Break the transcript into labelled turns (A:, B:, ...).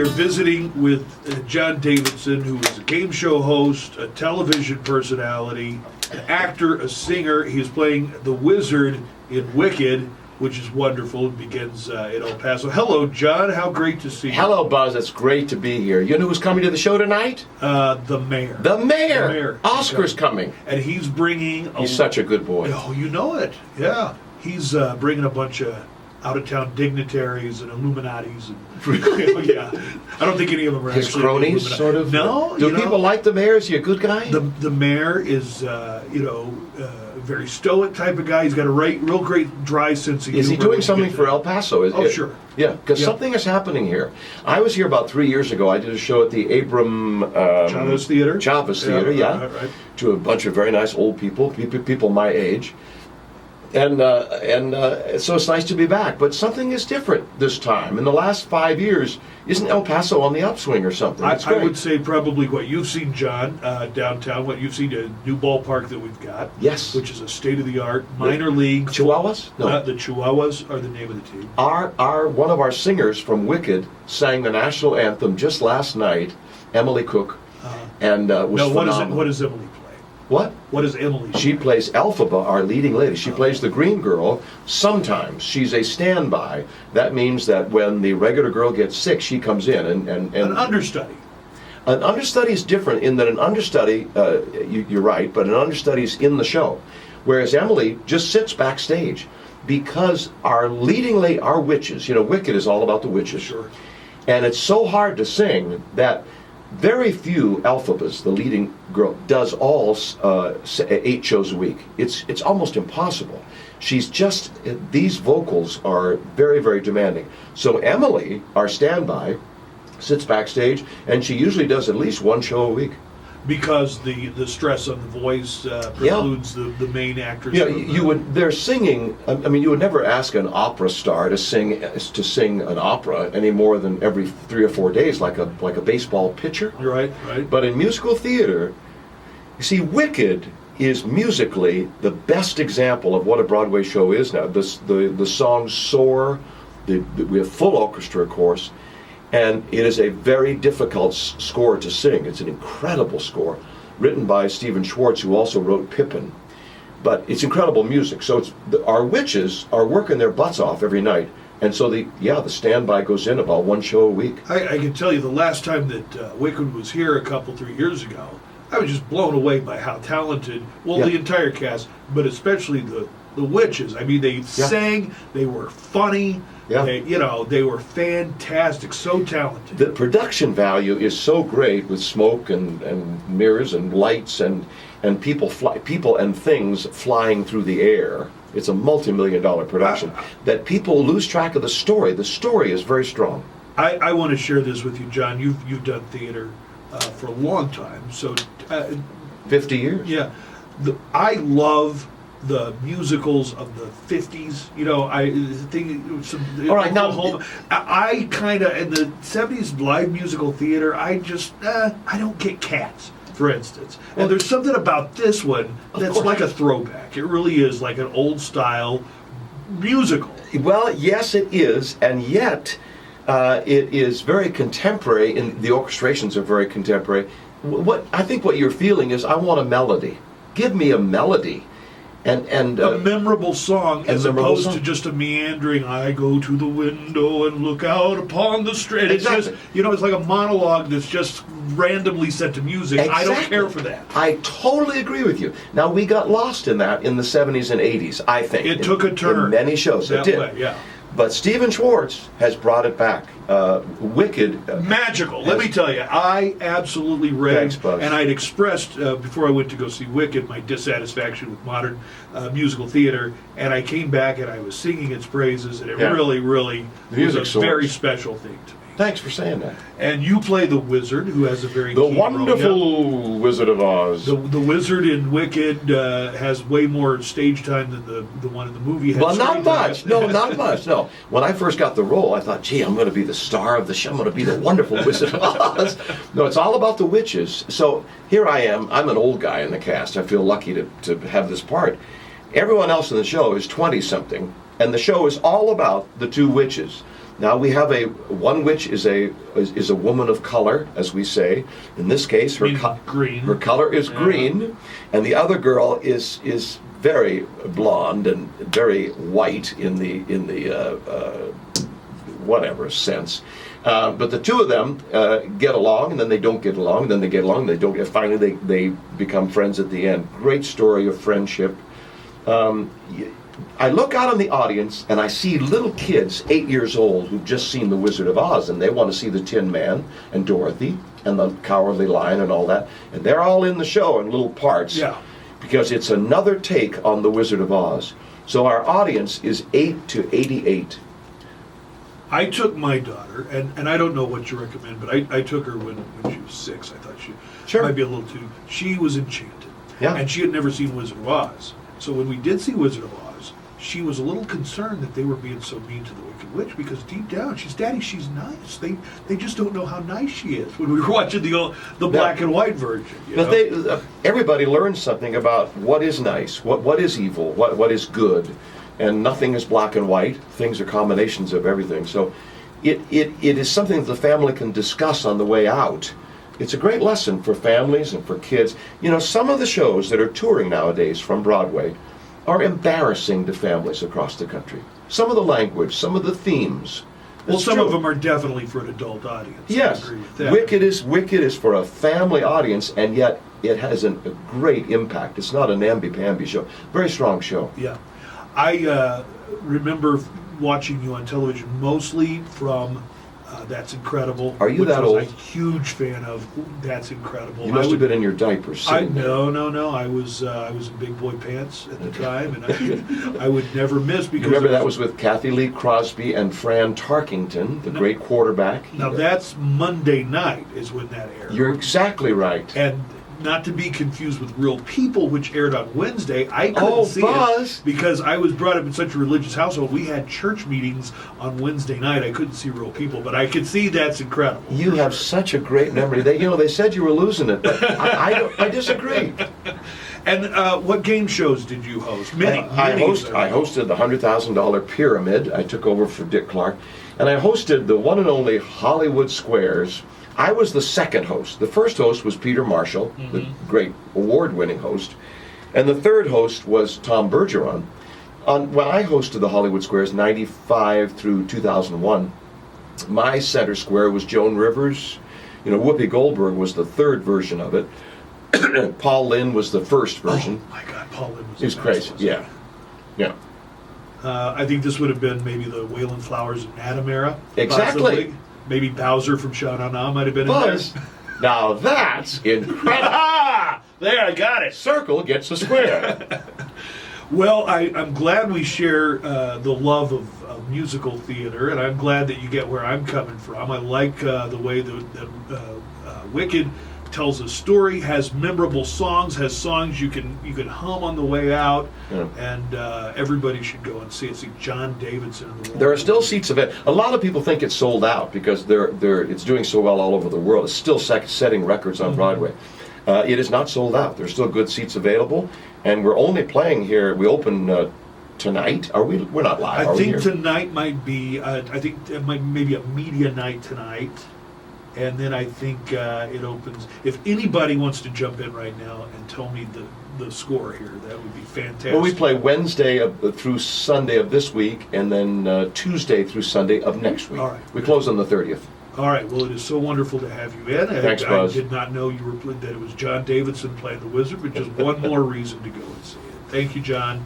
A: We are visiting with John Davidson, who is a game show host, a television personality, an actor, a singer. He is playing the Wizard in Wicked, which is wonderful. It begins in El Paso. Hello, John. How great to see you.
B: Hello, Buzz. It's great to be here. You know who's coming to the show tonight?
A: The mayor.
B: The mayor. Oscar's coming.
A: And he's bringing...
B: He's such a good boy.
A: Oh, you know it. Yeah. He's bringing a bunch of out-of-town dignitaries and Illuminatis. And, yeah. I don't think any of them are
B: his
A: actually
B: cronies, sort of?
A: No.
B: Do people like the mayor? Is he a good guy?
A: The mayor is, a very stoic type of guy. He's got a real great dry sense of humor.
B: Is he doing something for El Paso?
A: Sure.
B: Yeah, because something is happening here. I was here about 3 years ago. I did a show at the Abram...
A: Chavez Theater?
B: Chavez Theater, yeah.
A: Right.
B: To a bunch of very nice old people my age. And so it's nice to be back. But something is different this time. In the last 5 years, isn't El Paso on the upswing or something?
A: I would say probably what you've seen, John, downtown, what you've seen, a new ballpark that we've got.
B: Yes.
A: Which is a state-of-the-art minor league.
B: Chihuahuas? No.
A: The Chihuahuas are the name of the team.
B: One of our singers from Wicked sang the national anthem just last night, Emily Cook, and was phenomenal.
A: What does Emily play?
B: What?
A: What is Emily?
B: She plays Elphaba, our leading lady. She plays the green girl. Sometimes she's a standby. That means that when the regular girl gets sick, she comes in and
A: an understudy.
B: An understudy is different in that an understudy, you're right, but an understudy is in the show, whereas Emily just sits backstage because our leading lady, our witches. Wicked is all about the witches.
A: Sure.
B: And it's so hard to sing that very few Elphabas, the leading girl, does all 8 shows a week. It's almost impossible. These vocals are very, very demanding. So Emily, our standby, sits backstage, and she usually does at least 1 show a week.
A: Because the stress on the voice precludes the main actress.
B: Yeah, they're singing. I mean, you would never ask an opera star to sing an opera any more than every 3 or 4 days, like a baseball pitcher.
A: Right.
B: But in musical theater, you see, Wicked is musically the best example of what a Broadway show is now. The songs soar. We have full orchestra, of course. And it is a very difficult score to sing. It's an incredible score, written by Stephen Schwartz, who also wrote Pippin. But it's incredible music. So our witches are working their butts off every night. And so the standby goes in about 1 show a week.
A: I can tell you the last time that Wicked was here a couple, 3 years ago, I was just blown away by how talented, the entire cast, but especially the witches. I mean, they sang, they were funny.
B: Yeah.
A: They were fantastic, so talented.
B: The production value is so great with smoke and mirrors and lights and people and things flying through the air. It's a multi-million-dollar production that people lose track of the story. The story is very strong.
A: I want to share this with you, John. You've done theater for a long time, so
B: 50 years.
A: Yeah, I love the musicals of the 50s, I think
B: all right, now
A: I kind of in the 70s live musical theater, I just I don't get Cats, for instance. And there's something about this one that's like a throwback. It really is like an old style musical.
B: Well, yes, it is, and yet it is very contemporary, and the orchestrations are very contemporary. I think what you're feeling is, I want a melody. Give me a melody. And
A: a memorable song as opposed to just a meandering, I go to the window and look out upon the street. It's just, it's like a monologue that's just randomly set to music.
B: Exactly.
A: I don't care for that.
B: I totally agree with you. Now, we got lost in that in the 70s and 80s, I think.
A: It took a turn.
B: In many shows.
A: That
B: it did.
A: way, yeah.
B: But Stephen Schwartz has brought it back. Wicked.
A: Magical. Let me tell you, I absolutely read, and I'd expressed before I went to go see Wicked my dissatisfaction with modern musical theater, and I came back and I was singing its praises, and it really was a very special thing to me.
B: Thanks for saying that.
A: And you play the wizard, who has a very key
B: wonderful Wizard of Oz.
A: The wizard in Wicked has way more stage time than the one in the movie has.
B: Well, not much. No, not much. No. When I first got the role, I thought, gee, I'm going to be the star of the show. I'm going to be the wonderful Wizard of Oz. No, it's all about the witches. So here I am. I'm an old guy in the cast. I feel lucky to have this part. Everyone else in the show is 20-something, and the show is all about the 2 witches. Now we have one witch is a woman of color, as we say. In this case,
A: green.
B: Her color is green, and the other girl is very blonde and very white in the whatever sense. But the two of them get along, and then they don't get along, and then they get along, and they don't. Finally, they become friends at the end. Great story of friendship. I look out on the audience, and I see little kids, 8 years old, who've just seen The Wizard of Oz, and they want to see the Tin Man and Dorothy and the Cowardly Lion and all that. And they're all in the show in little parts.
A: Yeah.
B: Because it's another take on The Wizard of Oz. So our audience is 8 to 88.
A: I took my daughter, and I don't know what you recommend, but I took her when she was 6. I thought she might be a little too. She was enchanted.
B: Yeah.
A: And she had never seen Wizard of Oz. So when we did see Wizard of Oz, she was a little concerned that they were being so mean to the Wicked Witch, because deep down, Daddy, she's nice. They just don't know how nice she is when we were watching the black and white version.
B: But everybody learns something about what is nice, what is evil, what is good. And nothing is black and white. Things are combinations of everything. So it is something that the family can discuss on the way out. It's a great lesson for families and for kids. You know, some of the shows that are touring nowadays from Broadway are embarrassing to families across the country. Some of the language, some of the themes.
A: Well, some of them are definitely for an adult audience.
B: Yes.
A: I agree with that.
B: Wicked is for a family audience, and yet it has a great impact. It's not a namby-pamby show. Very strong show.
A: Yeah. I remember watching you on television mostly from That's Incredible.
B: Are you that old?
A: I'm a huge fan of That's Incredible.
B: You must have been in your diapers.
A: No. I was in big boy pants at the time, and I would never miss because.
B: You remember that was with Kathy Lee Crosby and Fran Tarkington, the great quarterback.
A: Now that's Monday night is when that aired.
B: You're exactly right.
A: And not to be confused with Real People, which aired on Wednesday. I couldn't see it because I was brought up in such a religious household. We had church meetings on Wednesday night. I couldn't see Real People, but I could see That's Incredible.
B: You have such a great memory. They said you were losing it, but I disagree.
A: And what game shows did you host?
B: I hosted the $100,000 Pyramid. I took over for Dick Clark, and I hosted the one and only Hollywood Squares. I was the second host. The first host was Peter Marshall, the great award-winning host, and the third host was Tom Bergeron. When I hosted the Hollywood Squares, 95 through 2001, my center square was Joan Rivers. You know, Whoopi Goldberg was the third version of it. Paul Lynde was the first version.
A: Oh my God, Paul Lynde was.
B: He's crazy. Yeah.
A: I think this would have been maybe the Waylon Flowers and Adam era.
B: Exactly.
A: Possibly. Maybe Bowser from Sha-Na-Na might have been
B: Buzz.
A: in there.
B: Now that's incredible.
A: There, I got it.
B: Circle gets a square.
A: Well, I'm glad we share the love of musical theater, and I'm glad that you get where I'm coming from. I like the way that Wicked tells a story, has memorable songs, has songs you can hum on the way out, and everybody should go and see it. See John Davidson.
B: There are still seats available. A lot of people think it's sold out because it's doing so well all over the world. It's still setting records on Broadway. It is not sold out. There's still good seats available, and we're only playing here. We open tonight. Are we? We're not live.
A: I think tonight might be. I think it might maybe a media night tonight. And then I think it opens. If anybody wants to jump in right now and tell me the score here, that would be fantastic.
B: Well, we play Wednesday through Sunday of this week, and then Tuesday through Sunday of next week.
A: All right.
B: We close on the 30th.
A: All right. Well, it is so wonderful to have you in.
B: Thanks, Buzz.
A: I did not know that it was John Davidson playing the Wizard, but just one more reason to go and see it. Thank you, John.